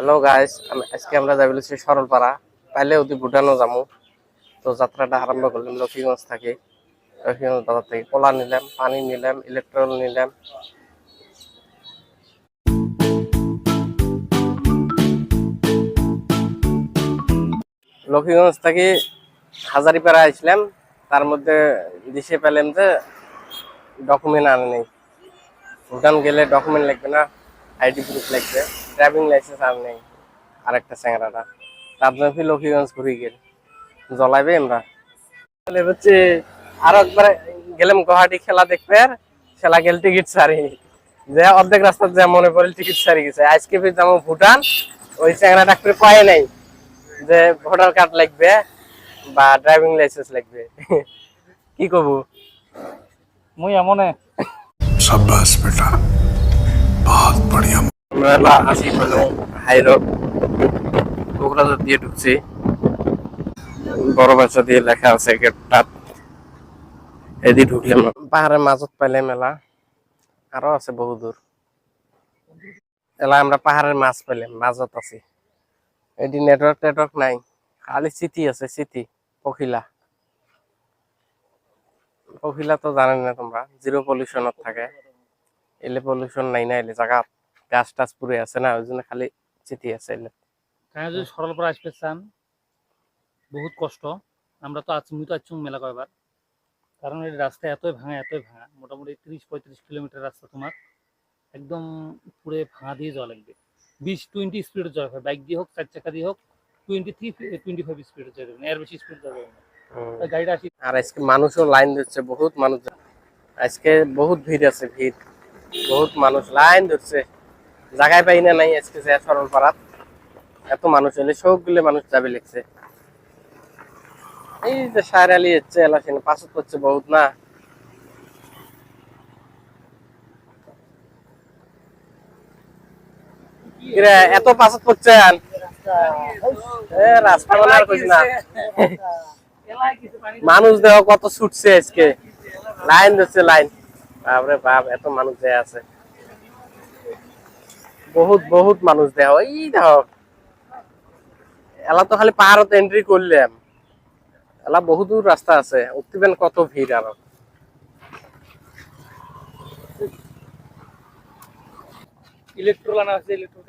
Hello guys, আজকে আমরা যাইছি সরলপাড়া, পাইলে অতি ভুটানও যাবো। তো যাত্রাটা আরম্ভ করলাম লক্ষ্মীগঞ্জ থেকে। লক্ষ্মীগঞ্জ বাজার থেকে কলা নিলাম, পানি নিলাম, ইলেকট্রল নিলাম। লক্ষ্মীগঞ্জ থেকে হাজারিপাড়া আসলাম, তার মধ্যে দিশে পেলাম যে ডকুমেন্ট আনে নেই। ভুটান গেলে ডকুমেন্ট লাগবে না, আইডি প্রুফ লাগবে, ড্রাইভিং লাইসেন্স আর নেই। আরেকটা চ্যাংরাটা তার জন্য লক্ষ্মীগঞ্জ ঘুরে গেল জ্বলাইবে আমরা হচ্ছে। আরো একবার গেলাম গুয়াহাটি খেলা দেখবে, খেলা গেল টিকিট সারি যে অর্ধেক রাস্তা যা মনে পড়ে টিকিট সারি গেছে। আজকে ফির যাবো ভুটান, ওই চ্যাংরাটা করে পায় নাই যে ভোটার কার্ড লাগবে বা ড্রাইভিং লাইসেন্স লাগবে। কি করবো মুই এমনে शाबाश बेटा बहुत बढ़िया। আমরা আসি হলো হাই রোড, কোকরাঝার দিয়ে ঢুকছি। বড় বাচ্চা দিয়ে লেখা আছে গেটটা, এদিকে ঢুকলাম। পাহাড়ের মাঝত পাইলে মেলা, আরো আছে বহু দূর। এলা আমরা পাহাড়ের মাছ পাইলাম, মাঝত আছি। এটি নেটওয়ার্ক নাই, খালি সিটি আছে, সিটি পখিলা। পখিলা তো জানেন না তোমরা, জিরো পলিউশনত থাকে। এলে পলিউশন নাই না, এলে জায়গা গাছ টাছ পুরে আছে না, ওই জন্য খালি চিঠি আছে। এলে যদি সরলপাড়া আসতে চান বহুত কষ্ট। আমরা তো আছি, মুই তো আছি মেলা কয়বার, কারণ এই রাস্তা এতই ভাঙা মোটামুটি 30-35 কিলোমিটার রাস্তা তোমার একদম পুরো ভাঙা দিয়ে যাওয়া লাগবে। 20-20 স্পিডে যাওয়া হয়, বাইক দিয়ে হোক, 4 চাকা দিয়ে হোক, 23-25 স্পিডে যাওয়া যাবে না, এর বেশি স্পিড যাবে না। গাড়িটা আসি। আর আজকে মানুষও লাইন দিচ্ছে, বহুত মানুষ আজকে, বহুত ভিড় আছে, ভিড় বহুত মানুষ লাইন ধরছে, জায়গায় পাই না নাই। আজকে যে সরলপাড়াত এত মানুষ এলে সবগুলো মানুষ যাবে লিখছে। এই যে সার আলি হচ্ছে এলাকায় পাঁচত করছে বহুত না। এত পাঁচত করছেন রাস্তা বানার কইস না। মানুষ দেখো কত ছুটছে আজকে, লাইন ধরছে লাইন। বাপরে বাপ, এত মানুষ যে আছে, বহুত বহুত মানুষ দেখো। এই দেখো এলা তো খালি পাহাড়ত এন্ট্রি করলাম, এলা বহুত দূর রাস্তা আছে, উঠবেন কত ভিড়। আরো ইলেকট্রল আনা আছে, ইলেকট্রল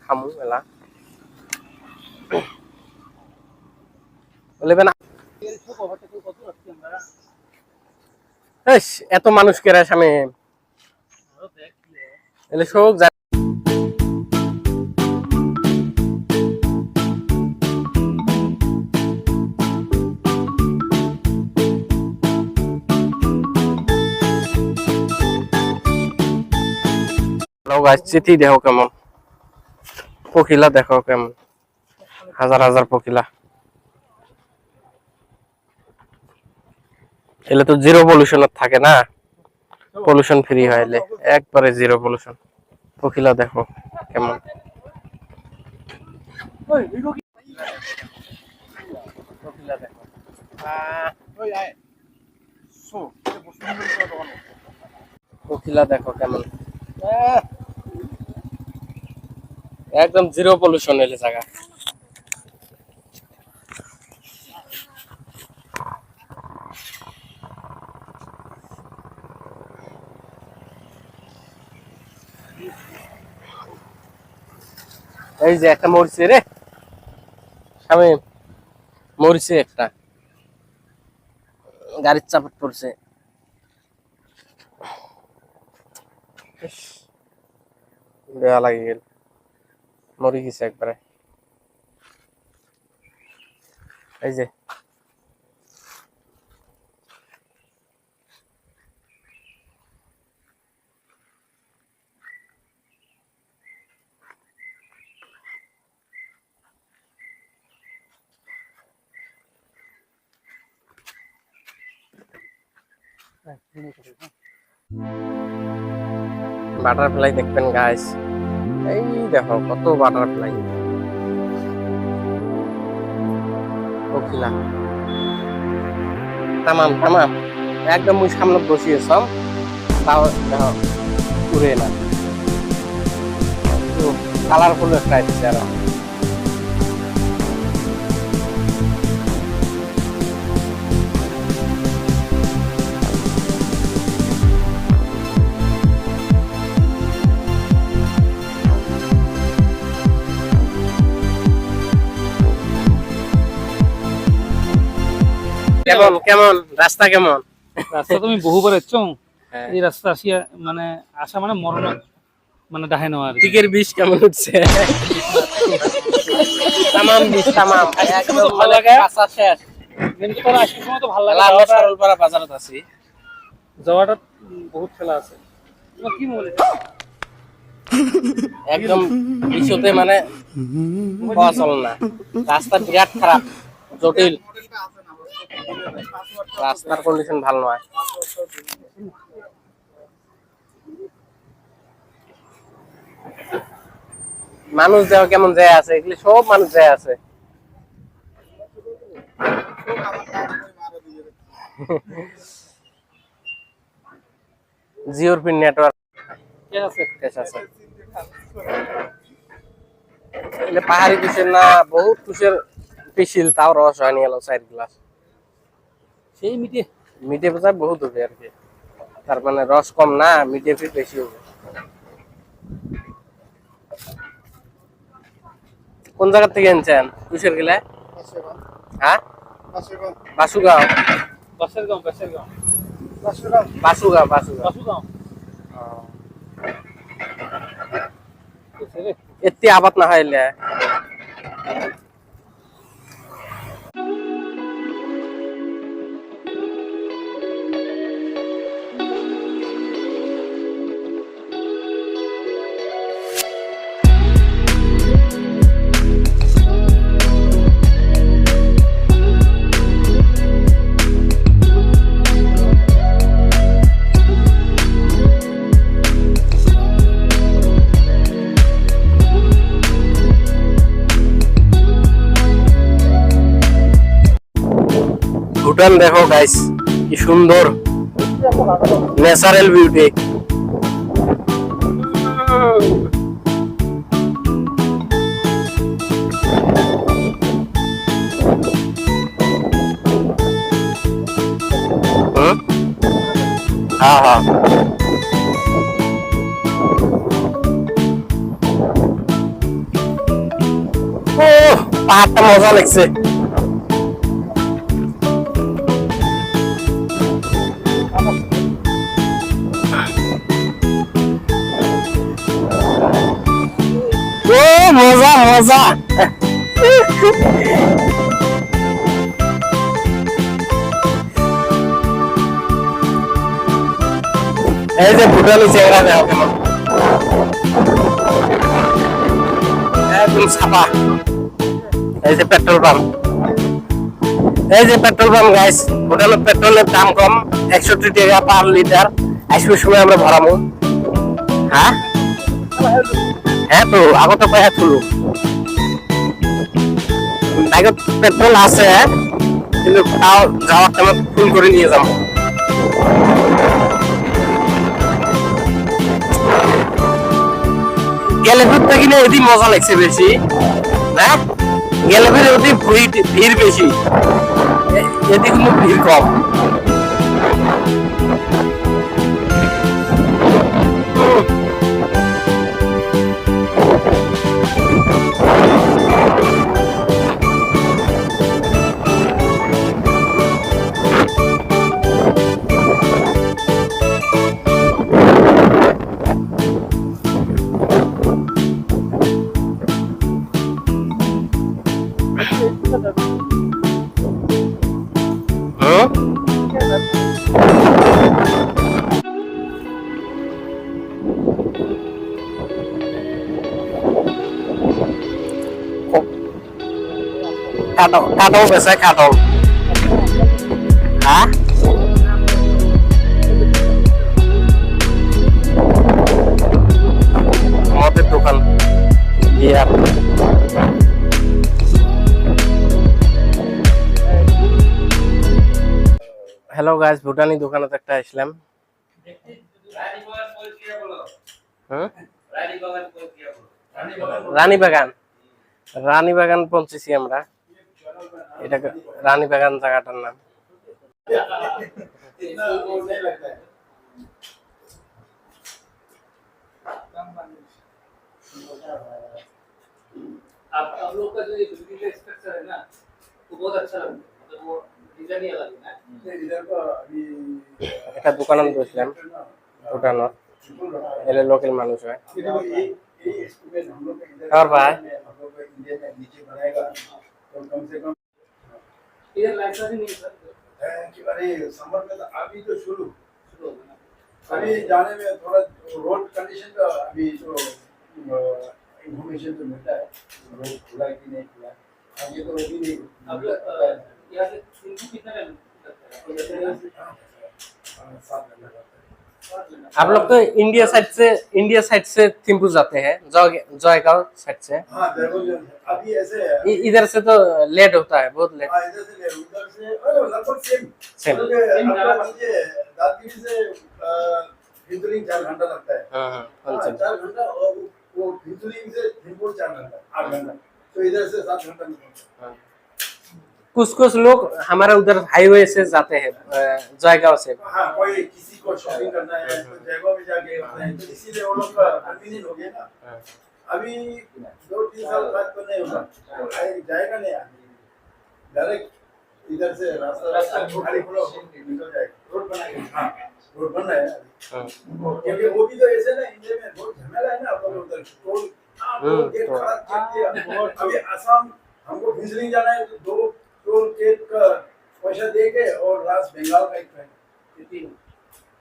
খামু এলা বলবেন। এত মানুষ কেরা সামনে এলে শোক যায়। চিঠি দেখো কেমন, পখিলা দেখো কেমন, হাজার হাজার পখিলা। এলে তো জিরো পলিউশনত থাকে না, পলিউশন ফ্রি হয়, এলে একবারে জিরো পলিউশন। পখিলা দেখো কেমন। পখিলা দেখো, পখিলা দেখো কেমন, একদম জিরো পলিউশন এলে জায়গা। এই যে একটা মরছে রে সামনে, মরছে একটা, গাড়ির চাপট পড়ছে। দেয়া লাগে গেল, মরে গেছে একবারে। এই যে বাটারফ্লাই দেখবেন গাইস, এই দেখো কত বাটারফ্লাই, পখিলা তামাম তামাম একদম মুই সামনে বসিয়েছাম, তাও দেখো উড়ে না। কালারফুল একটা আসছে আরো। কেমন কেমন রাস্তা কেমন? রাস্তা তুমি বহুবার এসছো, হ্যাঁ। এই রাস্তা আসিয়া মানে আসা মানে মরণ মানে ডাহে নেওয়া আর কি। টিকের বিষ কেমন উঠছে? তামাম বিষ তামাম একদম ভালো মানে লাগে। কাঁচা শেষ। কিন্তু তোর আসার সময় তো ভালো লাগে, আমরা সরলপাড়া বাজারত আছি। যাওয়াটা বহুত খেলা আছে। তোমার কি মনে হয়? একদম বিশ্বতে মানে পাওয়া চলে না, রাস্তা বিরাট খারাপ, জটিল, রাস্তার কন্ডিশন ভালো নয়। মানুষ দেওয়া কেমন যায় আছে, এগুলি সব মানুষ যায় আছে। জিওর পিন নেটওয়ার্ক ঠিক আছে। আছে। এগুলো পাহাড়ি কুশের না, বহুত কুশের পিছিল, তাও রস হয়নি এলো 4 গ্লাস। সেই মিটে মিটে বোঝা বহুত হবে আর কি, তার মানে রস কম না, মিটে ফির বেশি হবে। কোন জায়গা থেকে এনেছেন কুশের গিলা? হ্যাঁ, বাসুগাঁও। বাসের গাঁও, বাসের গাঁও, বাসুগাঁও বাসুগাঁও। বাসু গাঁও। এতে আবাদ না হইলে ভুটান দেখো গাইস, কি সুন্দর ন্যাচারাল বিউটি। হ্যাঁ হ্যাঁ, ও পাহাড়টা মজা লাগছে। ও মজা মজা। এই যে ভুটানি চেহারা দেখো কেমন, একদম ছাপা। এই যে পেট্রোল পাম্প, এই যে পেট্রোল পাম্প গাইস, ভুটানের পেট্রোলের দাম কম, 61 টাকা পার লিটার। আসবে সময় আমরা ভরামো। হ্যাঁ হ্যাঁ, তো আগত পায়া তুলো আগত পেট্রোল আছে, কিন্তু তাও যাওয়ার টাইমে ফুল করে নিয়ে যাবো। গেলেপুর থেকে না এদিকে মজা লাগছে বেশি, হ্যাঁ গেলেপুরে ওদিকে ভিড় বেশি, এদিকে কিন্তু ভিড় কম। কাটল বেছে কাটল, হ্যাঁ মদের দোকান। হ্যালো গাইস, ভুটানি দোকানে একটা আসলাম। রানীবাগান রানীবাগান পৌঁছেছি আমরা। এটা রানীবাগান জায়গাটার নাম। आप लोग का जो ये बिल्डिंग का स्ट्रक्चर है ना वो बहुत अच्छा लगता है, मतलब वो डिजाइन ही अलग है ना। একটা দোকানে বসলাম দোকানত, এলে লোকাল মানুষ হয়। और भाई इधर लाइट नहीं है सर, कि अरे समर में तो अभी तो शुरू शुरू हो गया ना। अभी जाने में थोड़ा रोड कंडीशन का अभी तो इंफॉर्मेशन तो मिलता है रोड खुला है कि नहीं खुला है। आगे तो अभी नहीं अब यहाँ से इनको कितना टाइम लगता है? 7 घंटे लगता है। आप लोग तो इंडिया साइड से थिम्पू जाते हैं, जयगांव साइड से। हाँ देखो अभी ऐसे है इधर से तो लेट होता है, बहुत लेट। हाँ इधर से ले उधर से लगभग सेम सेम। आपका नीचे दादगिरी से फिंतुलिंग 4 घंटा लगता है। हाँ हाँ, 4 घंटा और वो फिंतुलिंग से थिम्पू 4 घंटा 8 घंटा तो इधर से 7 घंटा निकलता है। कुछ लोग हमारे उधर हाईवे से जाते हैं, जयगांव से। हाँ कोई किसी को शॉपिंग करना है तो जगह में जाके करना है तो इसीलिए वो लोग का कन्वीनियंट हो गया ना। अभी 2-3 साल बाद तो नहीं होगा, जाएगा नहीं डायरेक्ट इधर से रास्ता खाली खुला निकल जाएगा। रोड बनाएंगे, हाँ रोड बन रहा है क्योंकि वो भी तो ऐसे ना इंडिया में बहुत झमेला है ना आप लोग उधर टोल गेट खड़ा किया। अभी असम हमको फिंसलिंग जाना है तो 2 टोल गेट का पैसा दे के और लास्ट बंगाल का एक है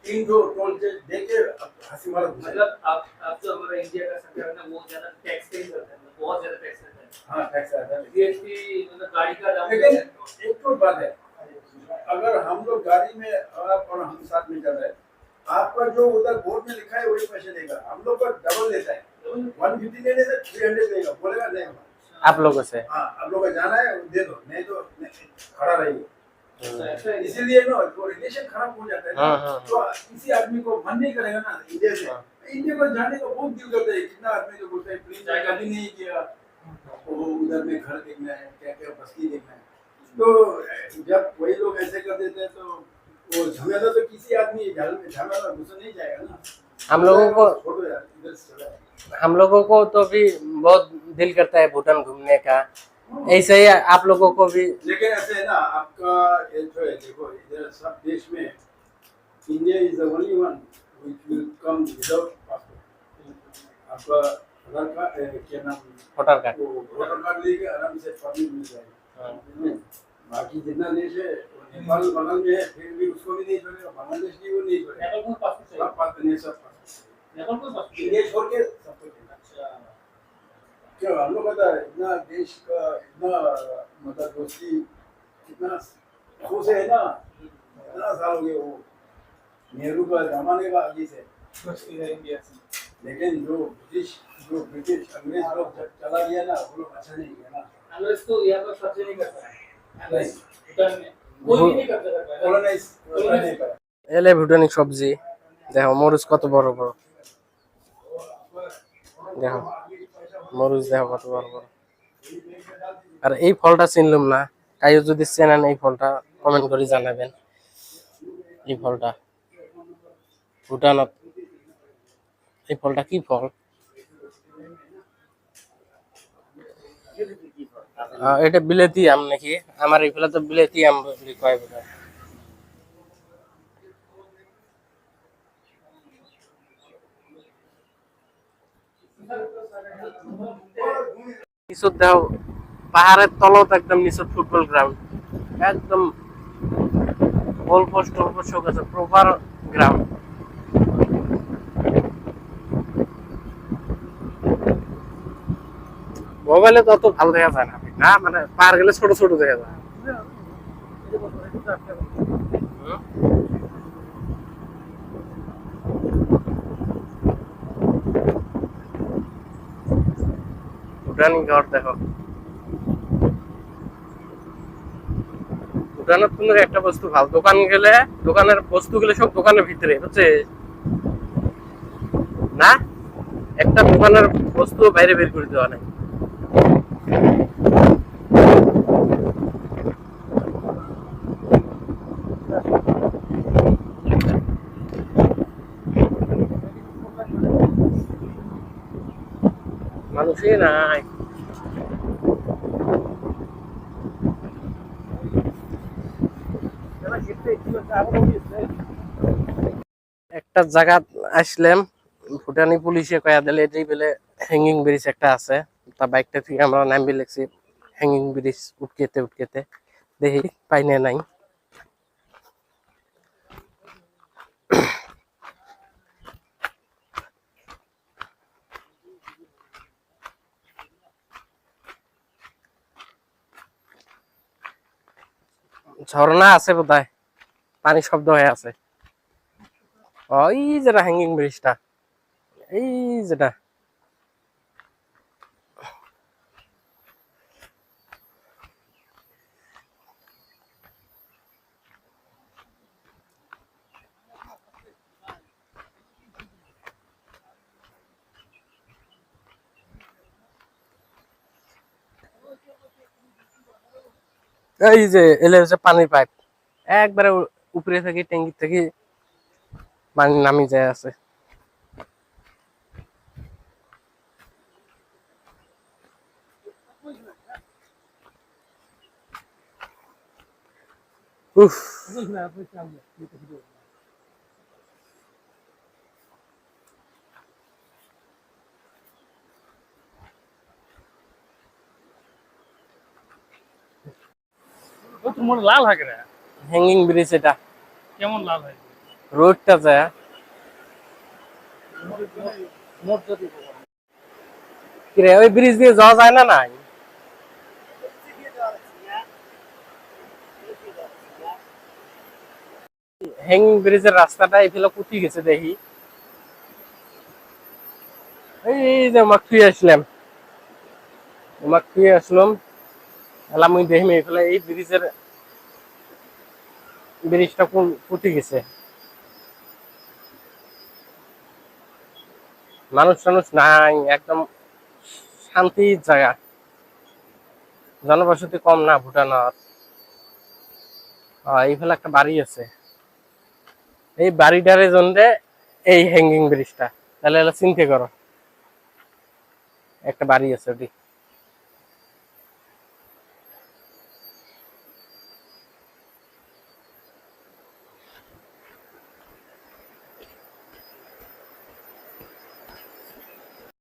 3 टोल गेट दे के हसीमारा मतलब आप जो हमारा इंडिया का सरकार है ना वो ज्यादा टैक्स पे करता है, मतलब बहुत ज्यादा टैक्स करता है। हाँ टैक्स आता है जीएसटी मतलब गाड़ी का दाम लेकिन एक तो बात है अगर हम लोग गाड़ी में आप और हम साथ में चल रहे हैं आपका जो उधर बोर्ड में लिखा है वही पैसे देगा, हम लोग का डबल लेता है 150 लेने से 300 देगा, बोलेगा नहीं आप लोगों से। हाँ आप लोग का जाना है दे दो नहीं तो खड़ा रहिए। ऐसा है। इसीलिए ना वो रिलेशन खराब हो जाता है ना। हाँ। तो किसी आदमी को मन नहीं करेगा ना इंडिया से, इंडिया को जाने का बहुत दिल करता है। कितना आदमी जो बोलता है प्लीज जाएगा भी नहीं किया वो उधर में घर देखना है क्या क्या बस्ती देखना है। तो जब वही लोग ऐसे कर देते हैं तो वो झमेला तो किसी आदमी झमेला घुसा नहीं जाएगा ना। हम लोगों को छोड़ो यार इधर से चला हम लोगों को तो भी बहुत दिल करता है भूटान घूमने का, ऐसे ही आप लोगों को भी। लेकिन ऐसे है ना आपका ये जो है देखो इधर सब देश में India is the only one which will come without passport. आपका आधार कार्ड क्या नाम वोटर कार्ड। वो वोटर कार्ड लेके आराम से परमिट मिल जाएगा। बाकी जितना देश है वो नेपाल बगल में है फिर भी उसको भी नहीं छोड़ेगा, बांग्लादेश की वो नहीं छोड़ेगा। नेपाल को पासपोर्ट चाहिए, सब पास नहीं सब पास नेपाल को पासपोर्ट चाहिए। इंडिया छोड़ के सबको देना। अच्छा क्यों हम लोग पता है इतना देश का इतना मतलब दोस्ती कितना खुश है ना, इतना साल हो गए वो नेहरू का जमाने का आगे से दोस्ती है इंडिया से। लेकिन जो ब्रिटिश अंग्रेज लोग जब चला गया ना वो लोग अच्छा नहीं किया ना। अंग्रेज तो यहाँ पर कब्जे नहीं करता है, भूटान में कोई भी नहीं कब्जा करता है। कॉलोनाइज नहीं करा। এলে ভুটানি সবজি দেখো, মরিচ কত বড় বড়, দেখো মরিচ দেখো কত বড় বড়। আর এই ফলটা চিনলাম না, তাই যদি চেনেন এই ফলটা কমেন্ট করে জানাবেন। এই ফলটা ভুটানত, এই ফলটা কি ফল? এটা বিলেতি আম নাকি? আমার এইফালে তো বিলেতি আম বুলি কয় বোধহয়। নিচত দেখো পাহাড়ের তলত একদম নিচত ফুটবল গ্রাউন্ড, একদম গোল পোস্ট সব আছে, প্রপার গ্রাউন্ড। মোবাইলে তো অত ভালো দেখা যায় না, মানে পার গেলে ছোট ছোট দেখা যায়। ভুটানি ঘর দেখো, ভুটানের কোনো একটা বস্তু ভালো, দোকান গেলে দোকানের বস্তু গুলো সব দোকানের ভিতরে হচ্ছে না, একটা দোকানের বস্তু বাইরে বের করে দেওয়া নাই। মানুষই নাই। একটা জায়গা আসলাম, ভুটানি পুলিশে কয়া দিলে এটাই বলে হ্যাঙ্গিং ব্রিজ একটা আছে। তা বাইকটা থেকে আমরা নামবি লাগছি হ্যাঙ্গিং ব্রিজ উঠকেতে উঠকেতে, দেখি পাইনে নাই। ঝর্ণা আছে বোধহয়, পানি শব্দ হয়ে আছে। ওই যেটা হ্যাঙ্গিং ব্রিজটা, এই যেটা। এই যে এলে হচ্ছে পানির পাইপ, একবারে উপরে থেকে ট্যাঙ্কি থেকে পানি নামি যায় আছে। উফ, ও তো মোর লাল হাগে রে। হ্যাঙ্গিং ব্রিজ এটা, কেমন লাল হয়? রোডটা যায়। কিরে ওই ব্রিজ দিয়ে যাওয়া যায় না? নাই, হ্যাঙ্গিং ব্রিজের রাস্তাটা এইফালে কুটি গেছে দেখি। এই যে মাক থুয়ে আসলাম, মাক থুয়ে আসলাম, এলা মুই দেখিম এইফালে এই ব্রিজটা কোন কুটি গেছে। মানুষ টানুষ নাই, একদম শান্তির জায়গা, জনবসতি কম না ভুটানত। এইফালে একটা বাড়ি আছে, এই বাড়িটারে জন্য এই হ্যাঙ্গিং ব্রিজটা। তাহলে চিন্তা করো, একটা বাড়ি আছে ওটি।